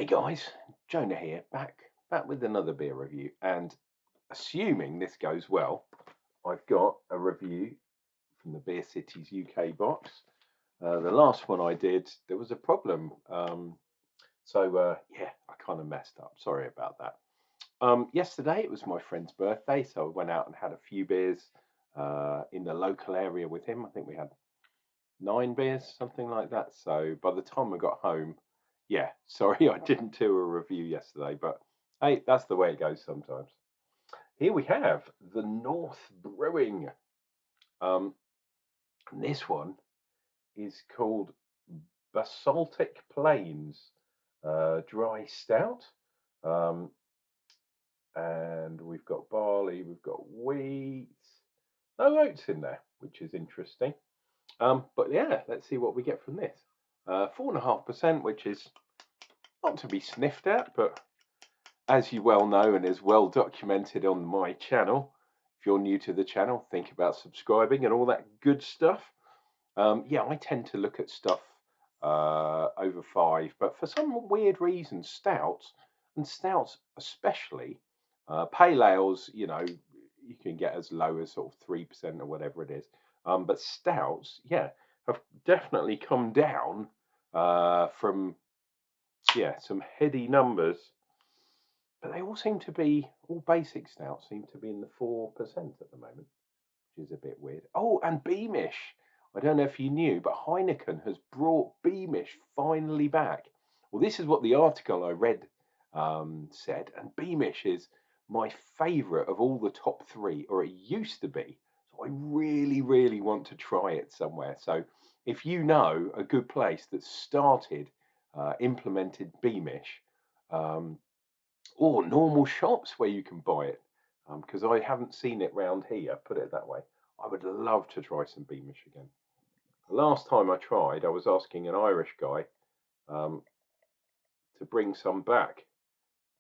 Hey guys, Jonah here, back with another beer review, and assuming this goes well, I've got a review from the Beer Cities UK box. The last one I did, there was a problem, yeah, I kind of messed up. Sorry about that. Yesterday it was my friend's birthday, so I went out and had a few beers in the local area with him. I think we had 9 beers, something like that. So by the time I got home, yeah, sorry I didn't do a review yesterday, but hey, that's the way it goes sometimes. Here we have the North Brewing. Um, and this one is called Basaltic Plains Dry Stout. And we've got barley, we've got wheat, no oats in there, which is interesting. But yeah, let's see what we get from this. 4.5%, which is not to be sniffed at, but as you well know and is well documented on my channel, if you're new to the channel, think about subscribing and all that good stuff. Yeah, I tend to look at stuff over 5, but for some weird reason, stouts especially, pale ales, you can get as low as sort of 3% or whatever it is. But stouts, yeah, have definitely come down from, yeah, some heady numbers. But they all seem to be, all basic stouts seem to be in the 4% at the moment, which is a bit weird. Oh, and Beamish. I don't know if you knew, but Heineken has brought Beamish finally back. Well, this is what the article I read said, and Beamish is my favourite of all the top 3, or it used to be. So I really, really want to try it somewhere. So if you know a good place that started, implemented Beamish, or normal shops where you can buy it, because I haven't seen it round here, put it that way. I would love to try some Beamish again. The last time I tried, I was asking an Irish guy to bring some back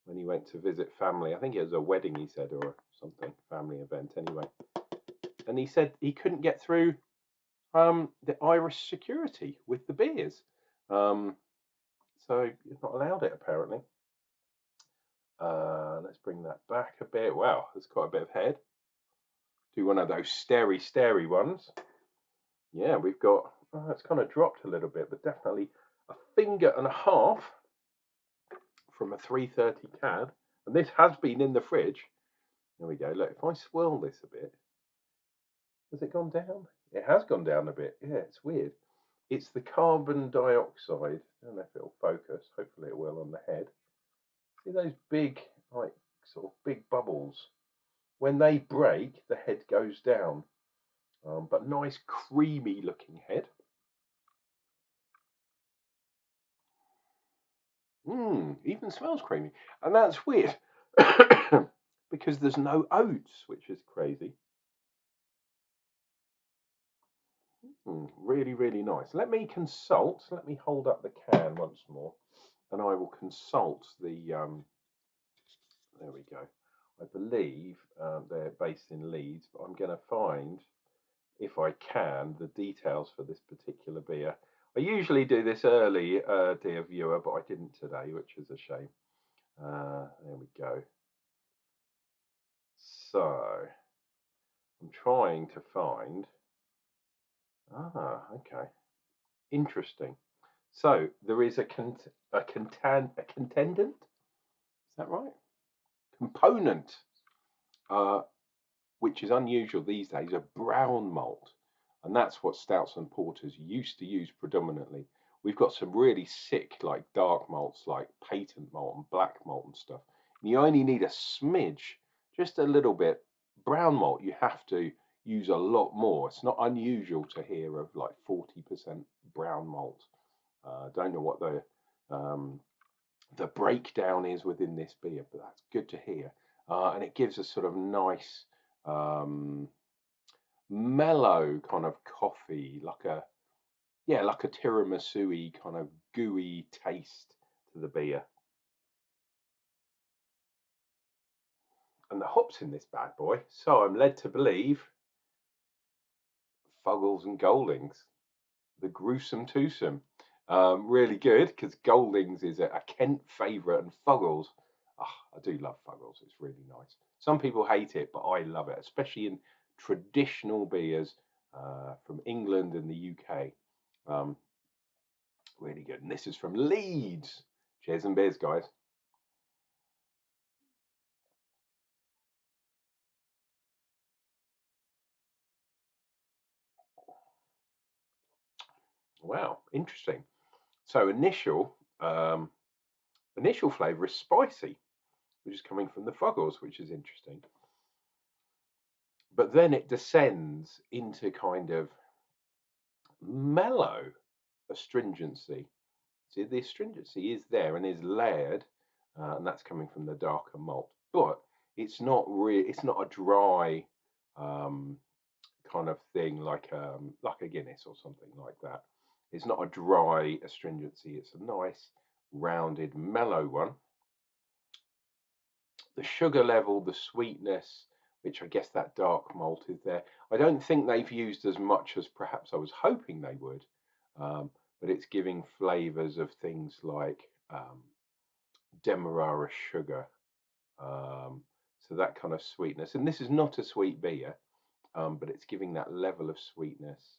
when he went to visit family. I think it was a wedding, he said, or something, family event anyway. And he said he couldn't get through the Irish security with the beers. So he's not allowed it, apparently. Let's bring that back a bit. Wow, there's quite a bit of head. Do one of those starey ones. Yeah, we've got, it's kind of dropped a little bit, but definitely a finger and a half from a 330 cad. And this has been in the fridge. There we go. Look, if I swirl this a bit, has it gone down? It has gone down a bit. Yeah, it's weird. It's the carbon dioxide. I don't know if it'll focus. Hopefully it will on the head. See those big, like, sort of big bubbles? When they break, the head goes down. But nice creamy looking head. Even smells creamy. And that's weird because there's no oats, which is crazy. Really, really nice. Let me consult. Let me hold up the can once more and I will consult the, there we go. I believe they're based in Leeds, but I'm going to find, if I can, the details for this particular beer. I usually do this early, dear viewer, but I didn't today, which is a shame. There we go. So, I'm trying to find. Okay. Interesting. So, there is a contendant. Is that right? Component, which is unusual these days, of brown malt. And that's what stouts and porters used to use predominantly. We've got some really sick, like dark malts, like patent malt and black malt and stuff. And you only need a smidge, just a little bit. Brown malt, you have to use a lot more. It's not unusual to hear of like 40% brown malt. Don't know what the breakdown is within this beer, but that's good to hear. And it gives a sort of nice, mellow kind of coffee, like a tiramisu-y kind of gooey taste to the beer. And the hops in this bad boy, so I'm led to believe, Fuggles and Goldings, the gruesome twosome. Really good, because Goldings is a Kent favourite, and Fuggles. Oh, I do love Fuggles. It's really nice. Some people hate it, but I love it, especially in traditional beers from England and the UK. Um, really good. And this is from Leeds. Cheers and beers, guys. Wow, interesting. So initial flavour is spicy, which is coming from the Fuggles, which is interesting. But then it descends into kind of mellow astringency. See, the astringency is there and is layered, and that's coming from the darker malt. But it's not it's not a dry um, kind of thing like a Guinness or something like that. It's not a dry astringency. It's a nice rounded mellow one. The sugar level, the sweetness, which I guess that dark malt is there. I don't think they've used as much as perhaps I was hoping they would, um, but it's giving flavours of things like demerara sugar, so that kind of sweetness. And this is not a sweet beer, but it's giving that level of sweetness.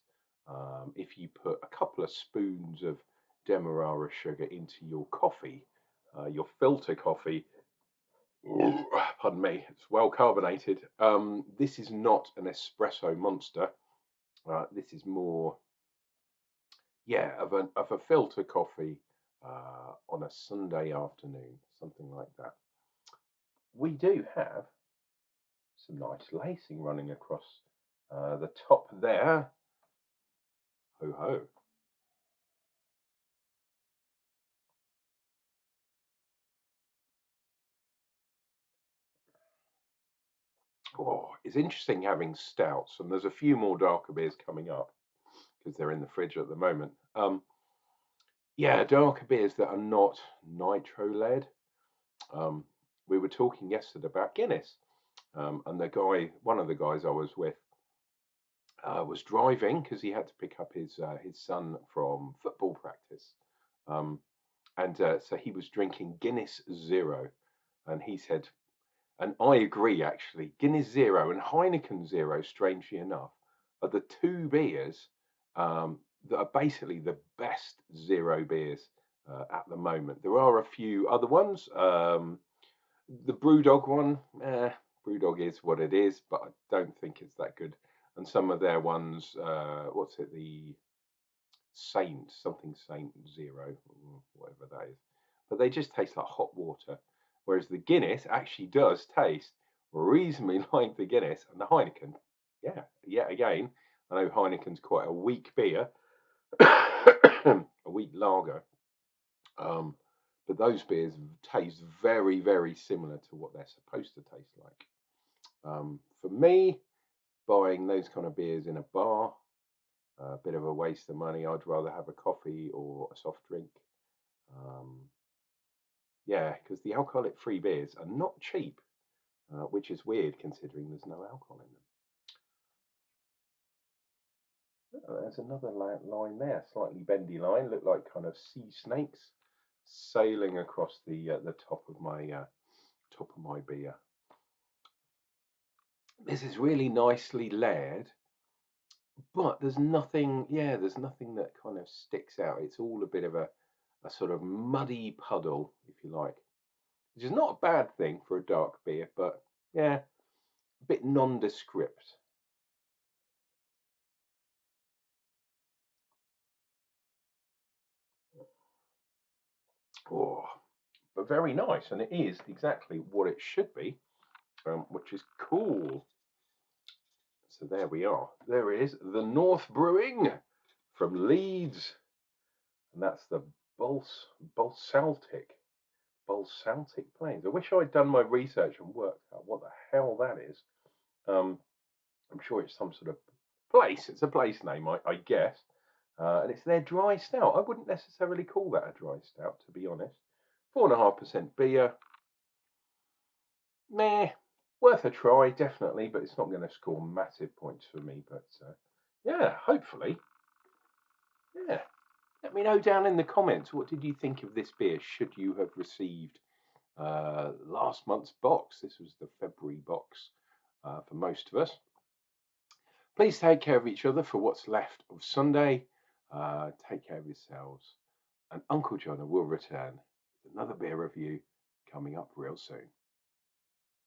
If you put a couple of spoons of demerara sugar into your coffee, your filter coffee, pardon me, it's well carbonated. This is not an espresso monster. This is more, yeah, of a filter coffee on a Sunday afternoon, something like that. We do have some nice lacing running across the top there. Ho ho. Oh, it's interesting having stouts, and there's a few more darker beers coming up because they're in the fridge at the moment. Yeah, darker beers that are not nitro led. Um, we were talking yesterday about Guinness, and one of the guys I was with, was driving because he had to pick up his son from football practice, um, and so he was drinking Guinness Zero, and he said, and I agree actually, Guinness Zero and Heineken Zero, strangely enough, are the two beers that are basically the best zero beers at the moment. There are a few other ones. The Brewdog one, Brewdog is what it is, but I don't think it's that good. And some of their ones, what's it, the Saint, something Saint Zero, whatever that is. But they just taste like hot water. Whereas the Guinness actually does taste reasonably like the Guinness, and the Heineken, yeah, yet again, I know Heineken's quite a weak beer, a weak lager, um, but those beers taste very, very similar to what they're supposed to taste like. For me, buying those kind of beers in a bar, a bit of a waste of money. I'd rather have a coffee or a soft drink. Um, yeah, because the alcoholic free beers are not cheap, which is weird considering there's no alcohol in them. Oh, there's another line there, slightly bendy line, look like kind of sea snakes sailing across the top of my beer. This is really nicely layered, but there's nothing, yeah, there's nothing that kind of sticks out. It's all a bit of a sort of muddy puddle, if you like, which is not a bad thing for a dark beer, but yeah, a bit nondescript. Oh, but very nice, and it is exactly what it should be, which is cool. So there we are. There is the North Brewing from Leeds, and that's the Basaltic Plains. I wish I'd done my research and worked out what the hell that is. Um, I'm sure it's some sort of place. It's a place name, I guess. And it's their dry stout. I wouldn't necessarily call that a dry stout, to be honest. 4.5% beer. Meh. Worth a try, definitely, but it's not going to score massive points for me. But yeah, hopefully, yeah, Let me know down in the comments, what did you think of this beer? Should you have received last month's box? This was the February box for most of us. Please take care of each other for what's left of Sunday. Take care of yourselves. And Uncle Jonah will return with another beer review coming up real soon.